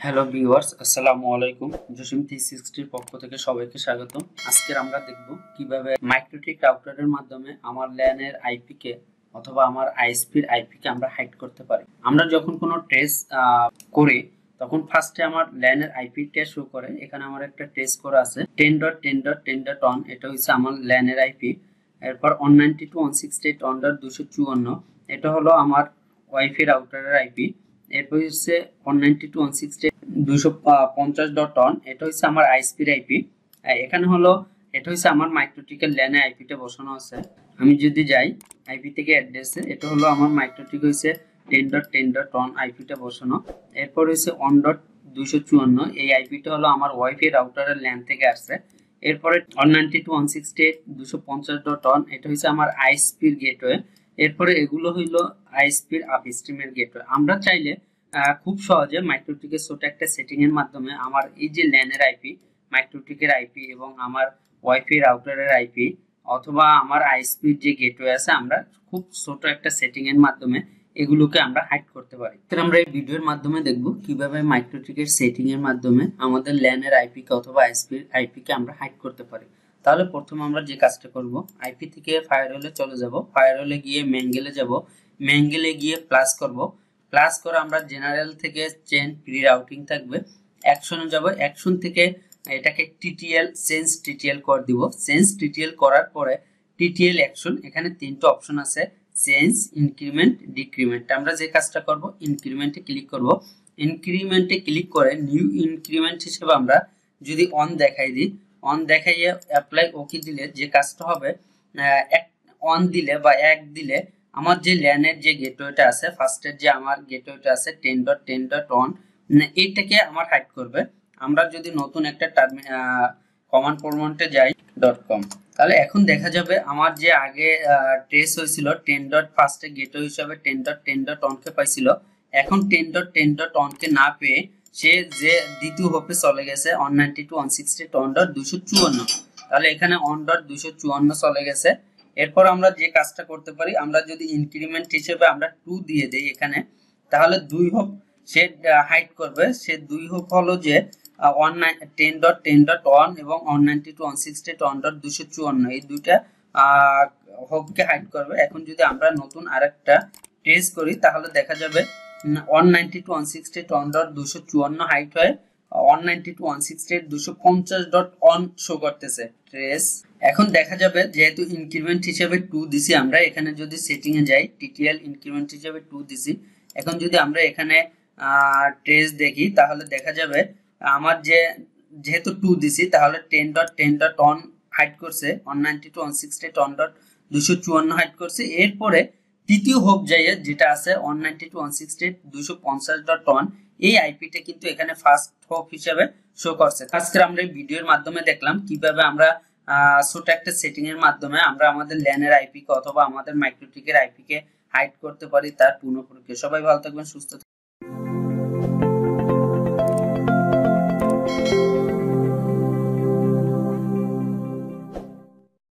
Hello viewers, আসসালামু আলাইকুম। জসিম 360 পক্ষ থেকে সবাইকে স্বাগতম। আজকে আমরা দেখব কিভাবে মাইক্রোটিক রাউটারের মাধ্যমে আমার ল্যানের আইপি কে অথবা আমার আইএসপির আইপি কে আমরা হাইড করতে পারি। আমরা যখন কোনো ট্রেস করি তখন ফার্স্টে আমার ল্যানের আইপি টা শো করে। এখানে আমার একটা ট্রেস করা আছে 10.10.10.1, এটা হচ্ছে আমার ল্যানের আইপি। এরপর 192.168.254, এটা হলো আমার ওয়াইফাই রাউটারের আইপি। এরপর হচ্ছে 192.168.250.1, এটা হচ্ছে আমার আইএসপির আইপি। এখানে হলো এটা হচ্ছে আমার মাইক্রোটিকের ল্যানে আইপিটা বসানো আছে। আমি যদি যাই আইপি থেকে অ্যাড্রেসে, এটা হলো আমার মাইক্রোটিক হচ্ছে 10.10.1 আইপিটা বসানো। এরপর হচ্ছে 1.254, এই আইপিটা হলো আমার ওয়াইফাই রাউটারের ল্যান থেকে আসছে। এরপরে 192.168.250.1, এটা হচ্ছে আমার আইএসপির গেটওয়ে। এরপরে এগুলো হইলো আইএসপির আপস্ট্রিমের গেটওয়ে। আমরা চাইলে খুব সহজে মাইক্রোটিকের ছোট একটা সেটিং এর মাধ্যমে আমার এই যে ল্যানের আইপি, মাইক্রোটিকের আইপি এবং আমার ওয়াইফাই রাউটারের আইপি অথবা আমার আইএসপির যে গেটওয়ে আছে, আমরা খুব ছোট একটা সেটিং এর মাধ্যমে এগুলোকে আমরা হাইড করতে পারি। তো আমরা এই ভিডিওর মাধ্যমে দেখব কিভাবে মাইক্রোটিকের সেটিং এর মাধ্যমে আমাদের ল্যানের আইপি কে অথবা আইএসপির আইপি কে আমরা হাইড করতে পারি। তাহলে প্রথমে আমরা যে কাজটা করব, আইপি থেকে ফায়ারওয়ালে চলে যাব, ফায়ারওয়ালে গিয়ে মেইন যাব, মেইন গিয়ে প্লাস করব, প্লাস করে আমরা জেনারেল থেকে চেঞ্জ প্রি রাউটিং থাকবে, অ্যাকশনে যাব, অ্যাকশন থেকে এটাকে টিটিএল চেঞ্জ টিটিএল করে দিব। চেঞ্জ টিটিএল করার পরে টিটিএল অ্যাকশন, এখানে তিনটা অপশন আছে, চেঞ্জ, ইনক্রিমেন্ট, ডিক্রিমেন্ট। আমরা যে কাজটা করব, ইনক্রিমেন্টে ক্লিক করব। ইনক্রিমেন্টে ক্লিক করে নিউ ইনক্রিমেন্ট হিসেবে আমরা যদি অন দেখাই দিই, অন দেখাইয়ে অ্যাপ্লাই ওকে দিলে যে কাজটা হবে, অন দিলে বা এক দিলে আমার যে ল্যানের যে গেটওয়েটা আছে, ফার্স্টের যে আমার গেটওয়েটা আছে 10.10.1, এইটাকে আমার হাইড করবে। আমরা যদি নতুন একটা কমান্ড প্রম্পটে যাই .com, তাহলে এখন দেখা যাবে আমার যে আগে ট্রেস হয়েছিল 10. ফার্স্টে গেটওয়ে হিসাবে 10.10.1 কে পাইছিল, এখন 10.10.1 কে না পেয়ে সে যে দ্বিতীয় হোপে চলে গেছে 192.168.254। তাহলে এখানে 1.254 চলে গেছে। এরপর আমরা যে কাজটা করতে পারি, আমরা যদি ইনক্রিমেন্ট হিসেবে আমরা 2 দিয়ে দেই এখানে, তাহলে 2 হোপ সে হাইড করবে। সে 2 হোপ হলো যে 10.10.1 এবং 192.168.254, এই দুইটা হোপকে হাইড করবে। এখন যদি আমরা নতুন আরেকটা ট্রেস করি, তাহলে দেখা যাবে 192.168.254 হাইড হয়ে 192.168.250.1 শো করতেছে ট্রেস। এখন দেখা যাবে যেহেতু ইনক্রিমেন্ট হিসেবে 2 দিছি আমরা, এখানে যদি সেটিং এ যাই, টিটিএল ইনক্রিমেন্ট হিসেবে 2 দিছি। এখন যদি আমরা এখানে ট্রেস দেখি, তাহলে দেখা যাবে আমার যেহেতু 2 দিছি, তাহলে 10.10.1 হাইড করছে, 192.168.254 হাইড করছে। এরপরে তৃতীয় হোপ যাইয়ে যেটা আছে 192.168.250.1, এই আইপিটা কিন্তু এখানে ফার্স্ট হোপ হিসেবে শো করছে। আজকে আমরা এই ভিডিওর মাধ্যমে দেখলাম কিভাবে আমরা ছোট একটা সেটিং এর মাধ্যমে আমরা আমাদের ল্যানের আইপি কে অথবা আমাদের মাইক্রোটিকের আইপি কে হাইড করতে পারি তার পূর্ণ প্রক্রিয়া। সবাই ভালো থাকবেন, সুস্থ থাকবেন।